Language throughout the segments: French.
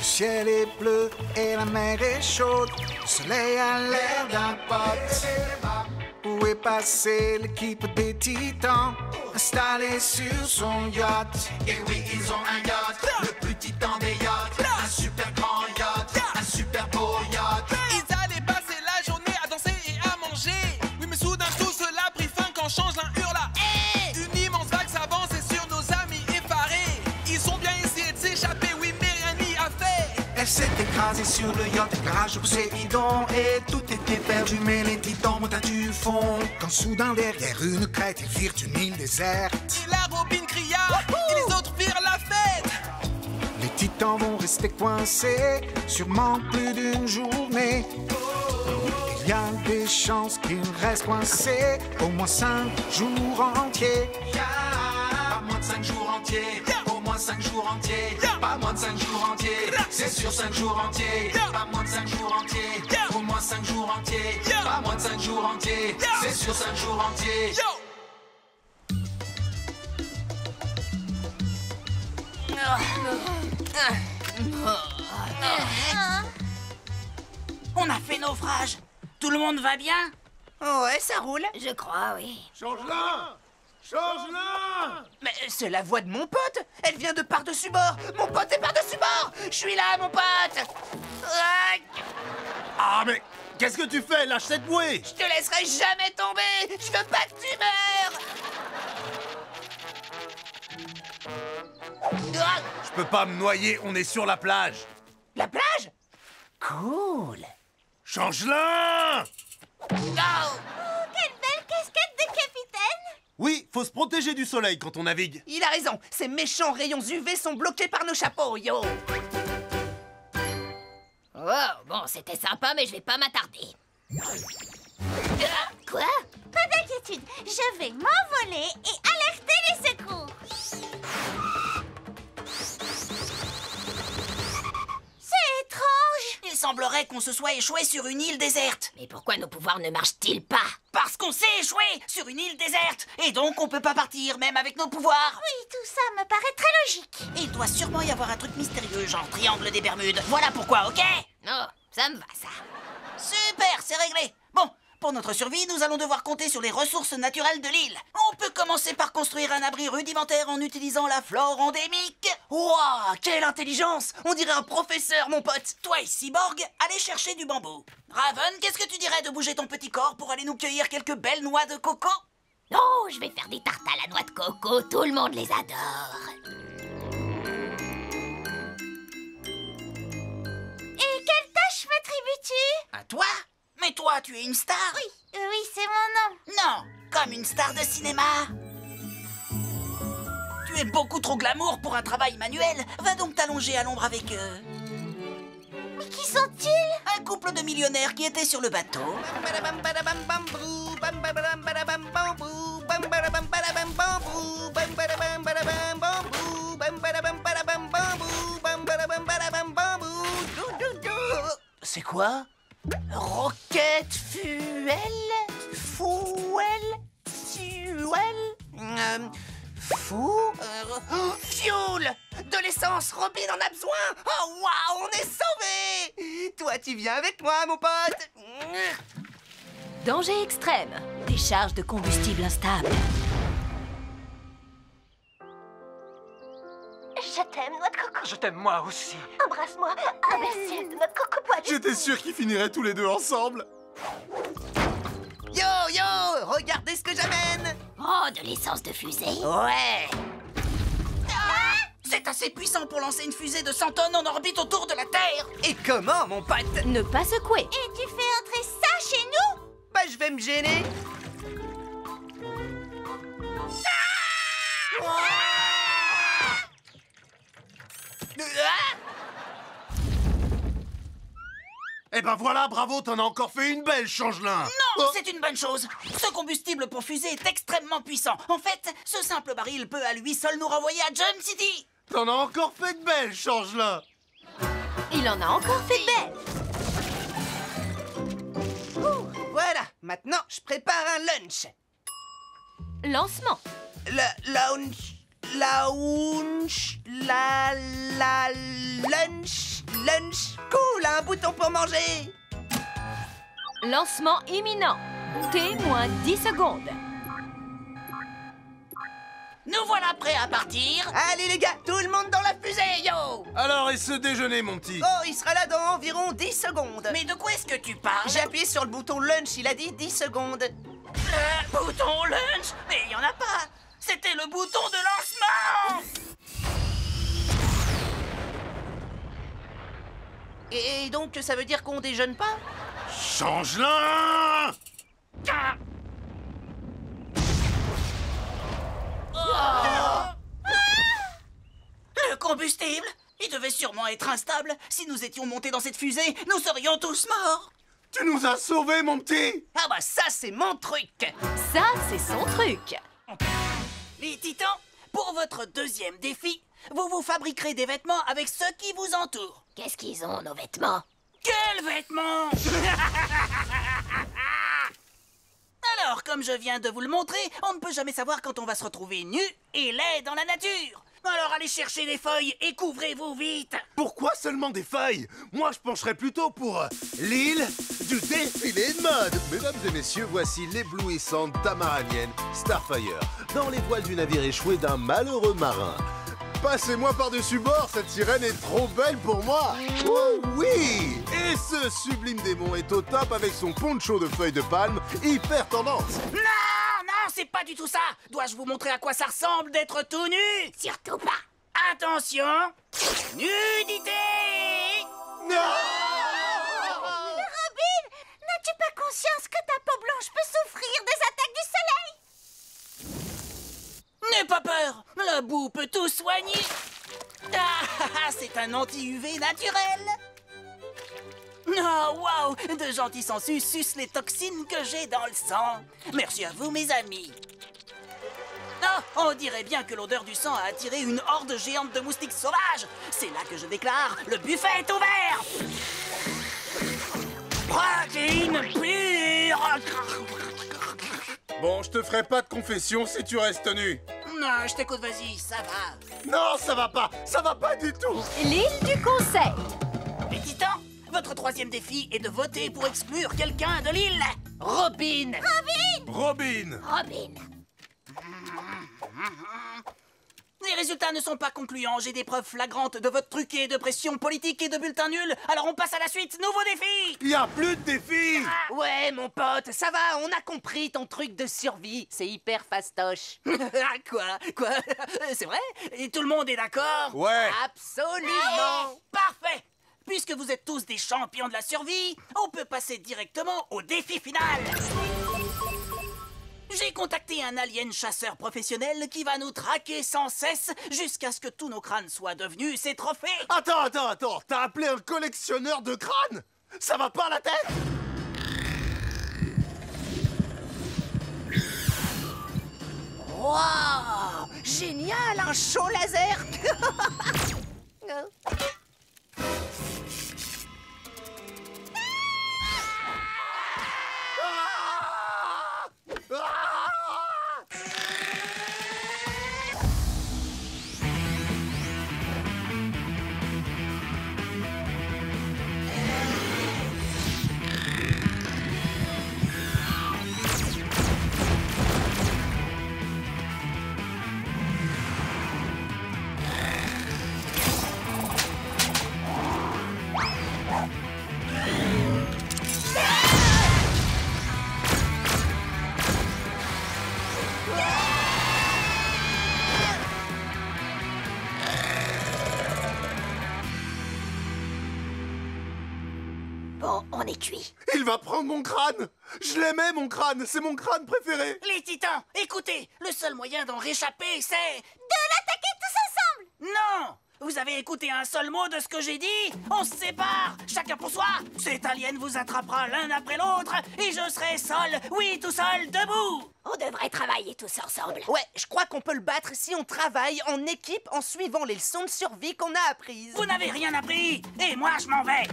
ciel est bleu et la mer est chaude. Le soleil a l'air d'un pote. Où est passée l'équipe des Titans, installée sur son yacht? Et oui, ils ont un yacht, le plus titan des yachts. Un super grand yacht, un super beau yacht. Ils allaient passer la journée à danser et à manger. Oui, mais soudain tout cela prit fin quand change l'un hurla. Hey! Une immense vague s'avançait sur nos amis effarés. Ils ont bien essayé de s'échapper, oui, mais rien n'y a fait. Elle s'est écrasée sur le yacht, garage de Poséidon, et tout était perdu, mais les titans montent du fond. Quand soudain derrière une crête, ils virent une île déserte. Et la robine cria, et les autres firent la fête. Les titans vont rester coincés, sûrement plus d'une journée. Il y a des chances qu'ils restent coincés au moins 5 jours entiers. Pas moins de 5 jours entiers, au moins 5 jours entiers. Pas moins de 5 jours entiers, c'est sûr 5 jours entiers. Pas moins de 5 jours entiers, au moins 5 jours entiers. Pas moins de 5 jours entiers, c'est sûr 5 jours entiers. On a fait naufrage. Tout le monde va bien? Ouais, ça roule. Je crois, oui. Change-la! Change-la! Mais c'est la voix de mon pote. Elle vient de par-dessus bord. Mon pote est par-dessus bord. Je suis là, mon pote. Ah, mais qu'est-ce que tu fais? Lâche cette bouée! Je te laisserai jamais tomber. Je veux pas que tu meurs. Je peux pas me noyer, on est sur la plage. La plage? Cool. Change-la! Oh. Quelle belle casquette de capitaine! Oui, faut se protéger du soleil quand on navigue. Il a raison. Ces méchants rayons UV sont bloqués par nos chapeaux, yo. Oh, bon, c'était sympa, mais je vais pas m'attarder. Quoi? Pas d'inquiétude, je vais m'envoler et alerter les secours. C'est étrange. Il semblerait qu'on se soit échoué sur une île déserte. Mais pourquoi nos pouvoirs ne marchent-ils pas? Parce qu'on s'est échoué sur une île déserte. Et donc on peut pas partir, même avec nos pouvoirs. Oui, tout ça me paraît très logique. Il doit sûrement y avoir un truc mystérieux, genre triangle des Bermudes. Voilà pourquoi, ok? Oh, ça me va, ça. Super, c'est réglé. Bon, pour notre survie, nous allons devoir compter sur les ressources naturelles de l'île. On peut commencer par construire un abri rudimentaire en utilisant la flore endémique. Waouh, quelle intelligence. On dirait un professeur, mon pote. Toi et Cyborg, allez chercher du bambou. Raven, qu'est-ce que tu dirais de bouger ton petit corps pour aller nous cueillir quelques belles noix de coco? Oh, je vais faire des tartes à la noix de coco, tout le monde les adore. Et quelle tâche m'attribues-tu? À toi? Mais toi, tu es une star? Oui, c'est mon nom. Non, comme une star de cinéma. Tu es beaucoup trop glamour pour un travail manuel. Va donc t'allonger à l'ombre avec eux. Mais qui sont-ils? Un couple de millionnaires qui étaient sur le bateau. C'est quoi? Roquette, fuel, fuel, de l'essence, Robin en a besoin. Oh waouh, on est sauvés. Toi, tu viens avec moi, mon pote. Danger extrême. Décharge de combustible instable. Je t'aime, noix de coco. Je t'aime moi aussi. Embrasse-moi à la ciel de notre coco poilu. J'étais sûr qu'ils finiraient tous les deux ensemble. Yo, yo, regardez ce que j'amène. Oh, de l'essence de fusée. Ouais. C'est assez puissant pour lancer une fusée de 100 tonnes en orbite autour de la Terre. Et comment, mon pote? Ne pas secouer. Et tu fais entrer ça chez nous? Bah, je vais me gêner. Eh ben voilà, bravo, t'en as encore fait une belle, Changelin. Non, c'est une bonne chose. Ce combustible pour fusée est extrêmement puissant. En fait, ce simple baril peut à lui seul nous renvoyer à Jump City. T'en as encore fait de belles, Changelin. Il en a encore fait de belles. Voilà, maintenant, je prépare un lunch. Lancement. Lunch, Lunch. Cool, un bouton pour manger. Lancement imminent. T moins 10 secondes. Nous voilà prêts à partir. Allez les gars, tout le monde dans la fusée, yo. Alors, et ce déjeuner, mon petit? Oh, il sera là dans environ 10 secondes. Mais de quoi est-ce que tu parles? J'ai appuyé sur le bouton lunch, il a dit 10 secondes. Le bouton lunch? Mais il y en a pas. C'était le bouton de lancement. Et donc, ça veut dire qu'on déjeune pas? Change-la! Le combustible? Il devait sûrement être instable. Si nous étions montés dans cette fusée, nous serions tous morts. Tu nous as sauvés, mon petit! Ah bah ça, c'est mon truc. Ça, c'est son truc. Les titans, pour votre deuxième défi, vous vous fabriquerez des vêtements avec ceux qui vous entourent. Qu'est-ce qu'ils ont, nos vêtements? Quels vêtements? Alors, comme je viens de vous le montrer, on ne peut jamais savoir quand on va se retrouver nu et laid dans la nature. Alors allez chercher des feuilles et couvrez-vous vite. Pourquoi seulement des feuilles? Moi, je pencherais plutôt pour l'île du défilé de mode. Mesdames et messieurs, voici l'éblouissante Tamaranienne Starfire, dans les voiles du navire échoué d'un malheureux marin. Passez-moi par-dessus bord, cette sirène est trop belle pour moi. Oh oui! Et ce sublime démon est au top avec son poncho de feuilles de palme, hyper tendance. Non, non, c'est pas du tout ça. Dois-je vous montrer à quoi ça ressemble d'être tout nu? Surtout pas. Attention, nudité. Non! Robin, n'as-tu pas conscience que ta peau blanche peut souffrir des attaques du soleil? N'aie pas peur, la boue peut tout soigner. Ah, c'est un anti-UV naturel. Oh, waouh, de gentils sangsues sucent les toxines que j'ai dans le sang. Merci à vous, mes amis. Ah, on dirait bien que l'odeur du sang a attiré une horde géante de moustiques sauvages. C'est là que je déclare, le buffet est ouvert. Protéines pures. Bon, je te ferai pas de confession si tu restes nu. Non, je t'écoute, vas-y, ça va. Non, ça va pas du tout. L'île du conseil. Les titans, votre troisième défi est de voter pour exclure quelqu'un de l'île. Robin. Robin! Robin. Les résultats ne sont pas concluants. J'ai des preuves flagrantes de votre truqué, de pression politique et de bulletins nuls. Alors on passe à la suite. Nouveau défi. Y a plus de défis! Ouais, mon pote, ça va, on a compris ton truc de survie. C'est hyper fastoche. Quoi? C'est vrai? Et tout le monde est d'accord? Ouais! Absolument. Parfait. Puisque vous êtes tous des champions de la survie, on peut passer directement au défi final. J'ai contacté un alien chasseur professionnel qui va nous traquer sans cesse jusqu'à ce que tous nos crânes soient devenus ses trophées. Attends, t'as appelé un collectionneur de crânes? Ça va pas la tête? Waouh, génial, un show laser. Bon, on est cuit. Il va prendre mon crâne! Je l'aimais, mon crâne! C'est mon crâne préféré! Les titans, écoutez, le seul moyen d'en réchapper, c'est... De l'attaquer tous ensemble! Non! Vous avez écouté un seul mot de ce que j'ai dit? On se sépare, chacun pour soi. Cet alien vous attrapera l'un après l'autre et je serai seul, oui, tout seul, debout. On devrait travailler tous ensemble. Ouais, je crois qu'on peut le battre si on travaille en équipe en suivant les leçons de survie qu'on a apprises. Vous n'avez rien appris et moi je m'en vais.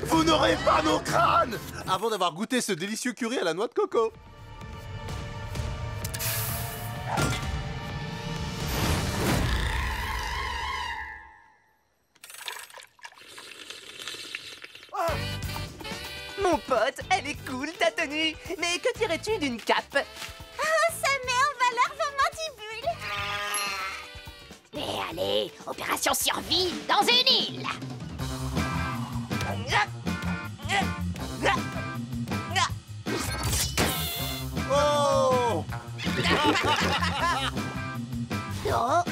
Vous n'aurez pas nos crânes! Avant d'avoir goûté ce délicieux curry à la noix de coco. pote, elle est cool ta tenue. Mais que dirais-tu d'une cape? Oh, ça met en valeur vos mandibules. Mais allez, opération survie dans une île. Oh! Oh.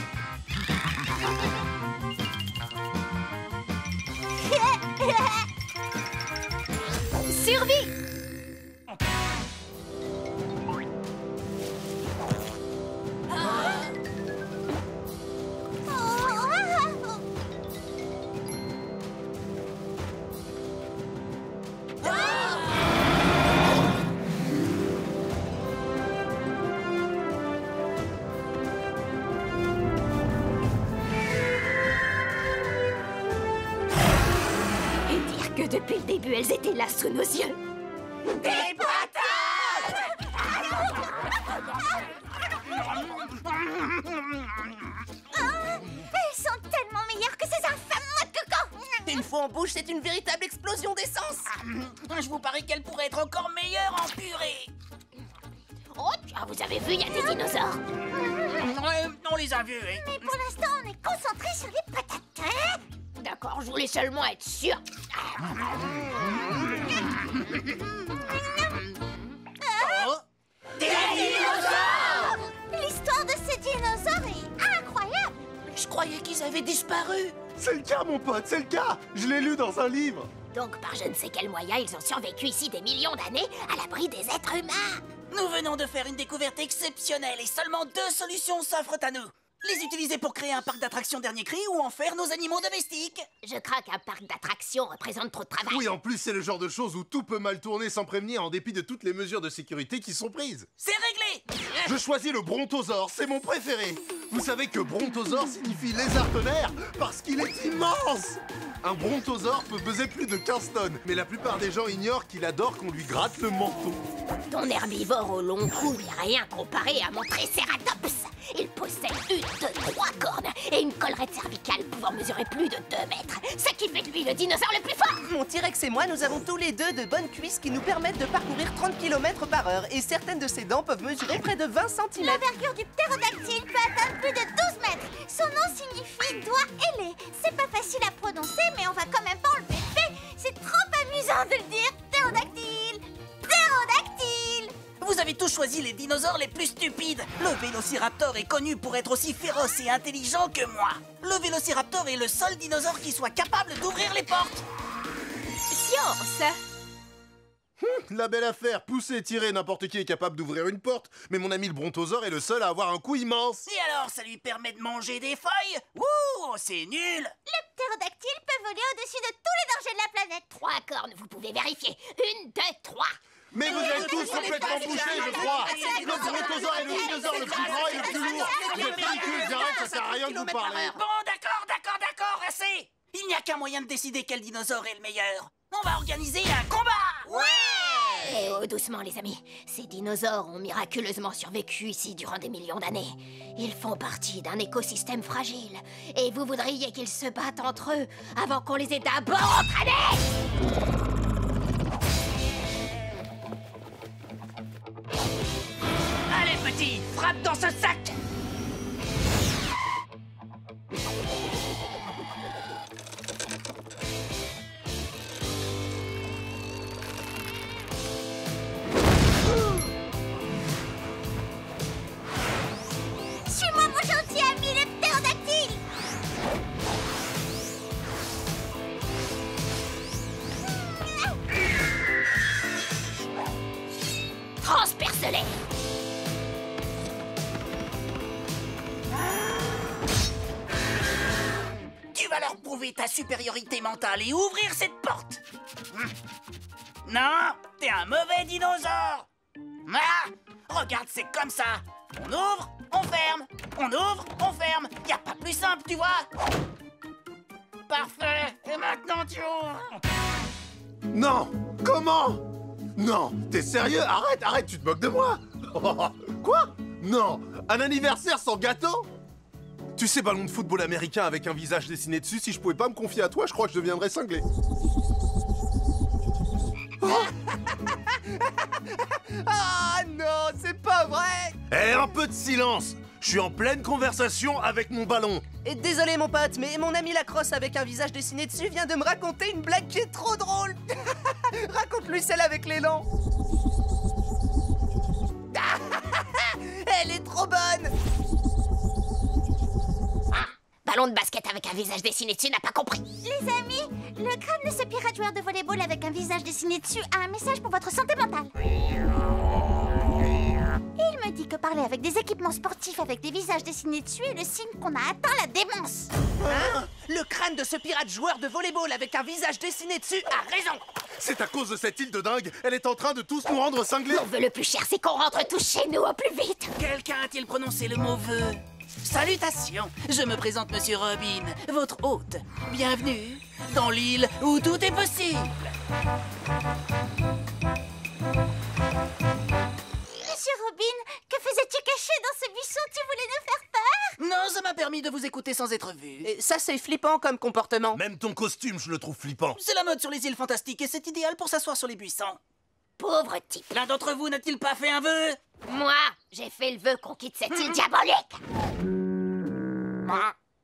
Survie. Et dire que depuis le début, elles étaient là sous nos yeux. Des Elles sont tellement meilleures que ces infâmes noix de coco. Une fois en bouche, c'est une véritable explosion d'essence. Je vous parie qu'elle pourrait être encore meilleure en purée. Oh, tiens, vous avez vu, il y a des dinosaures. On les a vus, hein. Mais pour l'instant, on est concentré sur les patates. Hein? D'accord, je voulais seulement être sûre. L'histoire de ces dinosaures est incroyable. Je croyais qu'ils avaient disparu. C'est le cas, mon pote, c'est le cas. Je l'ai lu dans un livre. Donc, par je ne sais quel moyen, ils ont survécu ici des millions d'années à l'abri des êtres humains. Nous venons de faire une découverte exceptionnelle et seulement 2 solutions s'offrent à nous. Les utiliser pour créer un parc d'attractions dernier cri ou en faire nos animaux domestiques. Je crains qu'un parc d'attractions représente trop de travail. Oui, en plus, c'est le genre de choses où tout peut mal tourner sans prévenir en dépit de toutes les mesures de sécurité qui sont prises. C'est réglé. Je choisis le brontosaure, c'est mon préféré. Vous savez que brontosaure signifie lézard tonnerre parce qu'il est immense. Un brontosaure peut peser plus de 15 tonnes, mais la plupart des gens ignorent qu'il adore qu'on lui gratte le menton. Ton herbivore au long cou n'est rien comparé à mon Triceratops. Il possède 1, 2, 3 cornes et une collerette cervicale pouvant mesurer plus de 2 mètres. Ce qui fait de lui le dinosaure le plus fort. Mon T-Rex et moi, nous avons tous les deux de bonnes cuisses qui nous permettent de parcourir 30 km/h. Et certaines de ses dents peuvent mesurer près de 20 cm. L'envergure du ptérodactyle peut atteindre plus de 12 mètres. Son nom signifie doigt ailé. C'est pas facile à prononcer, mais on va quand même pas enlever le fait. C'est trop amusant de le dire. Ptérodactyle. Ptérodactyle. Vous avez tous choisi les dinosaures les plus stupides. Le Vélociraptor est connu pour être aussi féroce et intelligent que moi. Le Vélociraptor est le seul dinosaure qui soit capable d'ouvrir les portes. Science. La belle affaire, pousser, tirer, n'importe qui est capable d'ouvrir une porte, mais mon ami le brontosaure est le seul à avoir un cou immense. Et alors, ça lui permet de manger des feuilles? Ouh, c'est nul. Le ptérodactyle peut voler au-dessus de tous les dangers de la planète. 3 cornes, vous pouvez vérifier. 1, 2, 3. Mais vous êtes tous complètement bouchés, je crois. Le brontosaure est le dinosaure le plus grand et le plus lourd. Vous êtes ridicules, j'arrête, ça sert à rien de vous parler. Bon, d'accord, assez. Il n'y a qu'un moyen de décider quel dinosaure est le meilleur. On va organiser un combat. Eh oh, doucement les amis. Ces dinosaures ont miraculeusement survécu ici durant des millions d'années. Ils font partie d'un écosystème fragile. Et vous voudriez qu'ils se battent entre eux avant qu'on les ait d'abord entraînés? Allez, petit, frappe dans ce sac. Suis-moi, mon gentil ami, le ptérodactyle. Transperce-les. Tu vas leur prouver ta supériorité mentale et ouvrir cette porte. Non, t'es un mauvais dinosaure. Ah, regarde, c'est comme ça. On ouvre, on ferme. On ouvre, on ferme. Y a pas plus simple, tu vois. Parfait. Et maintenant, tu ouvres. Non, comment? Non, t'es sérieux? Arrête, tu te moques de moi. Quoi? Non, un anniversaire sans gâteau? Tu sais, ballon de football américain avec un visage dessiné dessus, si je pouvais pas me confier à toi, je crois que je deviendrais cinglé. Oh, Ah non, c'est pas vrai! Eh, un peu de silence! Je suis en pleine conversation avec mon ballon. Et désolé mon pote, mais mon ami Lacrosse avec un visage dessiné dessus vient de me raconter une blague qui est trop drôle. Raconte-lui celle avec l'élan. Elle est trop bonne. Ballon de basket avec un visage dessiné dessus n'a pas compris. Les amis, le crâne de ce pirate joueur de volleyball avec un visage dessiné dessus a un message pour votre santé mentale. Il me dit que parler avec des équipements sportifs avec des visages dessinés dessus est le signe qu'on a atteint la démence. Hein? Le crâne de ce pirate joueur de volleyball avec un visage dessiné dessus a raison. C'est à cause de cette île de dingue, elle est en train de tous nous rendre cinglés. Mon vœu le plus cher, c'est qu'on rentre tous chez nous au plus vite. Quelqu'un a-t-il prononcé le mot vœu? Salutations, je me présente Monsieur Robin, votre hôte. Bienvenue dans l'île où tout est possible. Monsieur Robin, que faisais-tu caché dans ce buisson? Tu voulais nous faire peur? Non, ça m'a permis de vous écouter sans être vu. Et ça c'est flippant comme comportement. Même ton costume, je le trouve flippant. C'est la mode sur les îles fantastiques et c'est idéal pour s'asseoir sur les buissons. Pauvre type. L'un d'entre vous n'a-t-il pas fait un vœu? Moi, j'ai fait le vœu qu'on quitte cette île diabolique.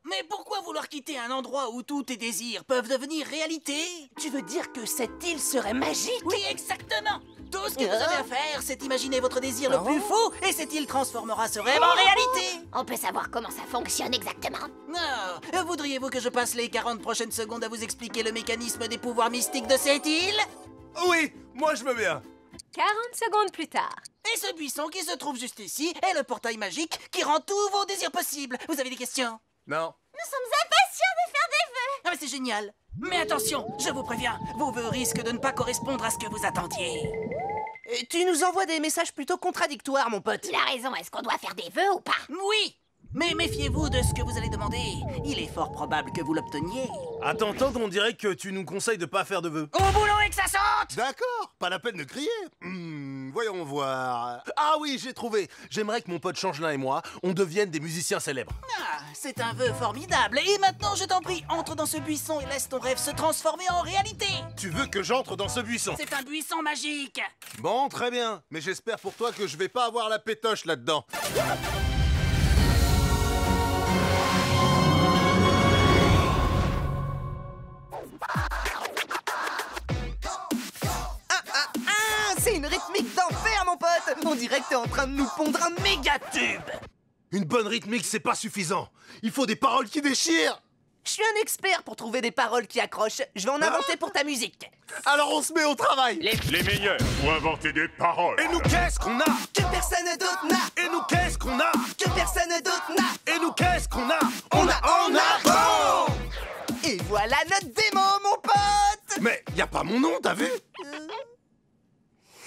Mais pourquoi vouloir quitter un endroit où tous tes désirs peuvent devenir réalité? Tu veux dire que cette île serait magique? Oui, exactement. Tout ce que vous avez à faire, c'est imaginer votre désir le plus fou et cette île transformera ce rêve en réalité. On peut savoir comment ça fonctionne exactement? Non. Voudriez-vous que je passe les 40 prochaines secondes à vous expliquer le mécanisme des pouvoirs mystiques de cette île? Oui, moi je veux bien. 40 secondes plus tard. Et ce buisson qui se trouve juste ici est le portail magique qui rend tous vos désirs possibles. Vous avez des questions? Non. Nous sommes impatients de faire des vœux. Ah mais c'est génial. Mais attention, je vous préviens, vos vœux risquent de ne pas correspondre à ce que vous attendiez. Et tu nous envoies des messages plutôt contradictoires, mon pote. Il a raison, est-ce qu'on doit faire des vœux ou pas? Oui. Mais méfiez-vous de ce que vous allez demander. Il est fort probable que vous l'obteniez. À t'entendre, on dirait que tu nous conseilles de pas faire de vœux. Au boulot et que ça saute! D'accord, pas la peine de crier. Voyons voir. Ah oui, j'ai trouvé. J'aimerais que mon pote Changelin et moi, on devienne des musiciens célèbres. Ah, c'est un vœu formidable. Et maintenant, je t'en prie, entre dans ce buisson et laisse ton rêve se transformer en réalité. Tu veux que j'entre dans ce buisson? C'est un buisson magique. Bon, très bien. Mais j'espère pour toi que je vais pas avoir la pétoche là-dedans. C'est une rythmique d'enfer, mon pote. On dirait que t'es en train de nous pondre un méga tube. Une bonne rythmique, c'est pas suffisant. Il faut des paroles qui déchirent. Je suis un expert pour trouver des paroles qui accrochent. Je vais en inventer pour ta musique. Alors on se met au travail. Les meilleurs pour inventer des paroles. Et nous, qu'est-ce qu'on a? Que personne d'autre n'a. Et nous, qu'est-ce qu'on a? Que personne d'autre n'a. Et nous, qu'est-ce qu'on a? On a en avant. Et voilà notre démo, mon pote. Mais y a pas mon nom, t'as vu?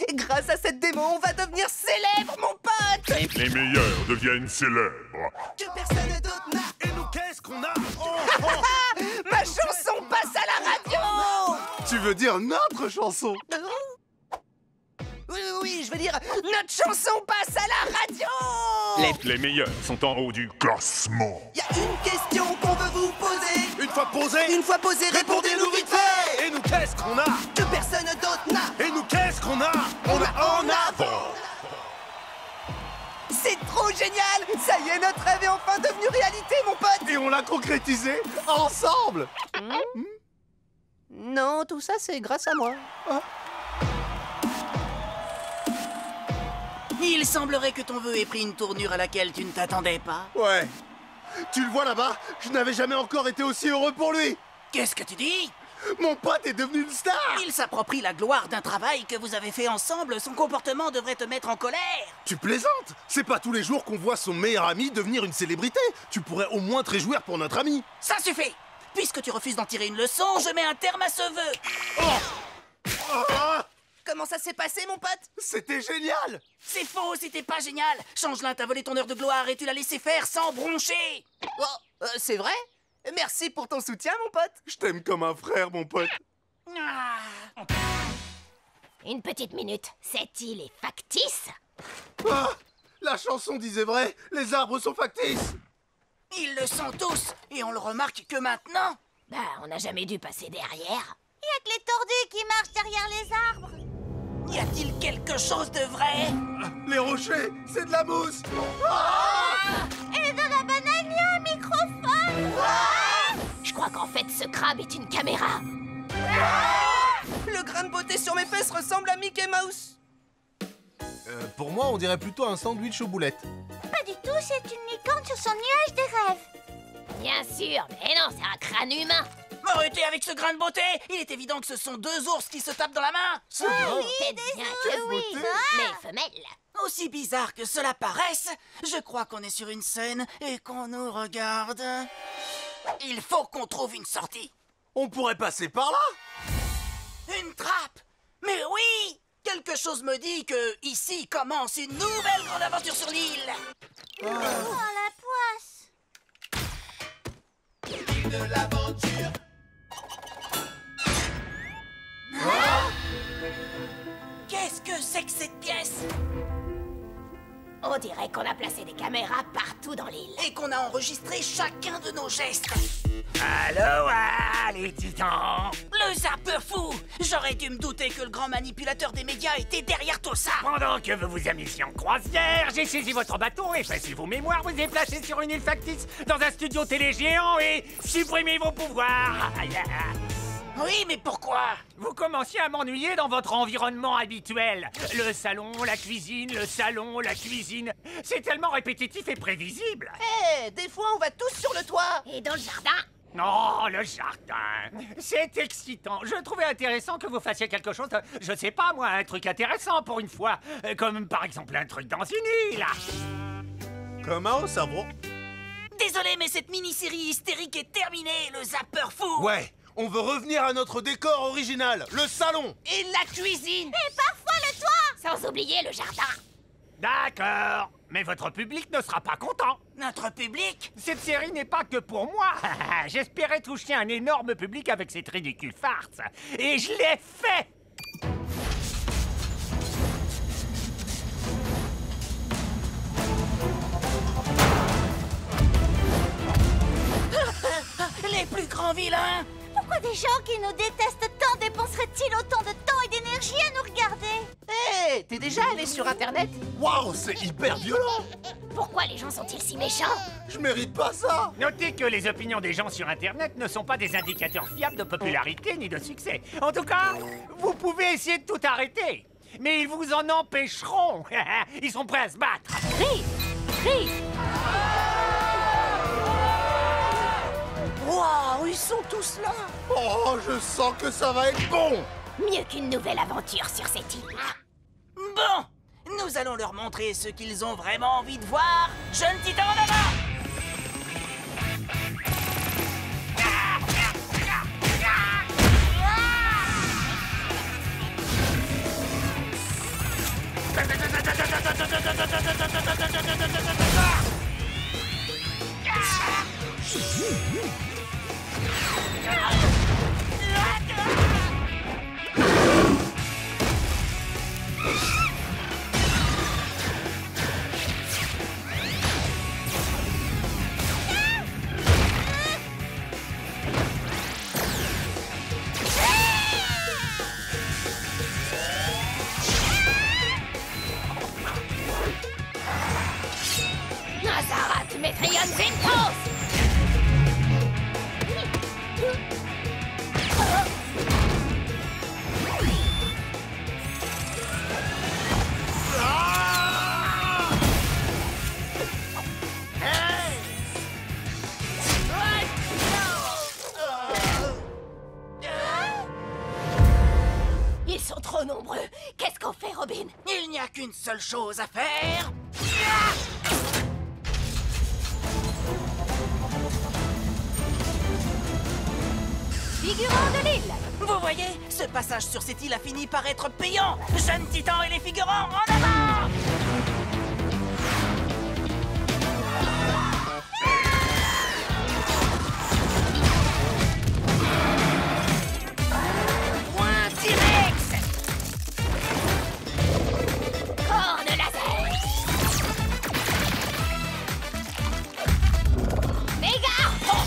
Et grâce à cette démo, on va devenir célèbre, mon pote. Les meilleurs deviennent célèbres. Que personne d'autre n'a. Et nous, qu'est-ce qu'on a? Ma chanson passe à la radio. Tu veux dire notre chanson? Oui, je veux dire, notre chanson passe à la radio. Les meilleurs sont en haut du classement. Y a une question qu'on veut vous poser. Une fois posée, répondez-nous vite fait. Et nous, qu'est-ce qu'on a? Que personne d'autre n'a. Et nous, qu'est-ce qu'on a? On a en avant. C'est trop génial. Ça y est, notre rêve est enfin devenu réalité, mon pote. Et on l'a concrétisé ensemble. Non, tout ça, c'est grâce à moi. Il semblerait que ton vœu ait pris une tournure à laquelle tu ne t'attendais pas. Ouais. Tu le vois là-bas? Je n'avais jamais encore été aussi heureux pour lui. Qu'est-ce que tu dis? Mon pote est devenu une star. Il s'approprie la gloire d'un travail que vous avez fait ensemble. Son comportement devrait te mettre en colère. Tu plaisantes? C'est pas tous les jours qu'on voit son meilleur ami devenir une célébrité. Tu pourrais au moins te réjouir pour notre ami. Ça suffit. Puisque tu refuses d'en tirer une leçon, je mets un terme à ce vœu. Comment ça s'est passé, mon pote? C'était génial. C'est faux, c'était pas génial. Changelin t'a volé ton heure de gloire et tu l'as laissé faire sans broncher. C'est vrai? Merci pour ton soutien, mon pote. Je t'aime comme un frère, mon pote. Une petite minute, cette île est factice? Ah, la chanson disait vrai, les arbres sont factices. Ils le sont tous, et on le remarque que maintenant. Bah, on n'a jamais dû passer derrière. Il y a que les tordus qui marchent derrière les arbres. Y a-t-il quelque chose de vrai? Les rochers, c'est de la mousse. Et dans la banane, il y a un microphone. Je crois qu'en fait, ce crabe est une caméra. Le grain de beauté sur mes fesses ressemble à Mickey Mouse. Pour moi, on dirait plutôt un sandwich aux boulettes. Pas du tout, c'est une licorne sur son nuage des rêves. Bien sûr, mais non, c'est un crâne humain. Arrêtez avec ce grain de beauté! Il est évident que ce sont deux ours qui se tapent dans la main! Peut-être bien que oui, mais femelle. Aussi bizarre que cela paraisse, je crois qu'on est sur une scène et qu'on nous regarde. Il faut qu'on trouve une sortie. On pourrait passer par là. Une trappe! Mais oui! Quelque chose me dit que ici commence une nouvelle grande aventure sur l'île. Oh, la poisse. L'île de l'aventure. Qu'est-ce que c'est que cette pièce? On dirait qu'on a placé des caméras partout dans l'île. Et qu'on a enregistré chacun de nos gestes. Aloha, les titans! Le zappeur fou! J'aurais dû me douter que le grand manipulateur des médias était derrière tout ça! Pendant que vous vous amusiez en croisière, j'ai saisi votre bateau, effacé vos mémoires, vous déplacé sur une île factice dans un studio télé géant et supprimé vos pouvoirs! Oui, mais pourquoi? Vous commenciez à m'ennuyer dans votre environnement habituel. Le salon, la cuisine, le salon, la cuisine. C'est tellement répétitif et prévisible. Eh, des fois on va tous sur le toit. Et dans le jardin? Oh, le jardin. C'est excitant. Je trouvais intéressant que vous fassiez quelque chose de, je sais pas moi, un truc intéressant pour une fois. Comme par exemple un truc dans une île. Comme un cerveau. Désolé, mais cette mini-série hystérique est terminée, le zappeur fou! Ouais, on veut revenir à notre décor original, le salon. Et la cuisine. Et parfois le toit. Sans oublier le jardin. D'accord, mais votre public ne sera pas content. Notre public? Cette série n'est pas que pour moi. J'espérais toucher un énorme public avec cette ridicule farce. Et je l'ai fait. Les plus grands vilains! Pourquoi des gens qui nous détestent tant dépenseraient-ils autant de temps et d'énergie à nous regarder? Eh, t'es déjà allé sur Internet? Waouh, c'est hyper violent. Pourquoi les gens sont-ils si méchants? Je mérite pas ça. Notez que les opinions des gens sur Internet ne sont pas des indicateurs fiables de popularité ni de succès. En tout cas, vous pouvez essayer de tout arrêter. Mais ils vous en empêcheront. Ils sont prêts à se battre. Crie! Waouh, ils sont tous là. Oh, je sens que ça va être bon. Mieux qu'une nouvelle aventure sur cette île. Bon! Nous allons leur montrer ce qu'ils ont vraiment envie de voir. Jeunes titans en avant! Nazarat Metrion Zintos! Ils sont trop nombreux. Qu'est-ce qu'on fait, Robin? Il n'y a qu'une seule chose à faire. Figurants de l'île! Vous voyez, ce passage sur cette île a fini par être payant. Jeunes titans et les figurants, en avant! Point T-Rex! Corps de laser! Méga harpon!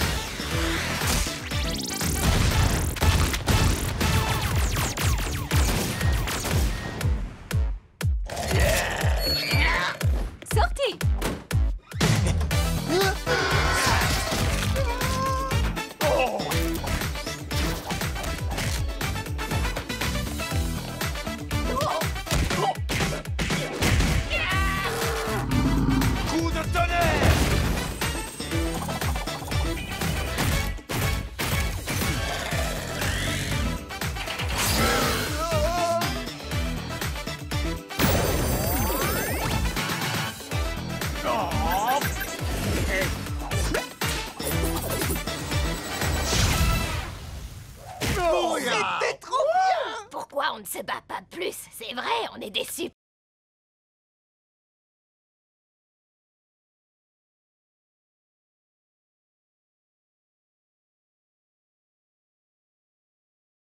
C'était trop bien! Pourquoi on ne se bat pas plus? C'est vrai, on est des super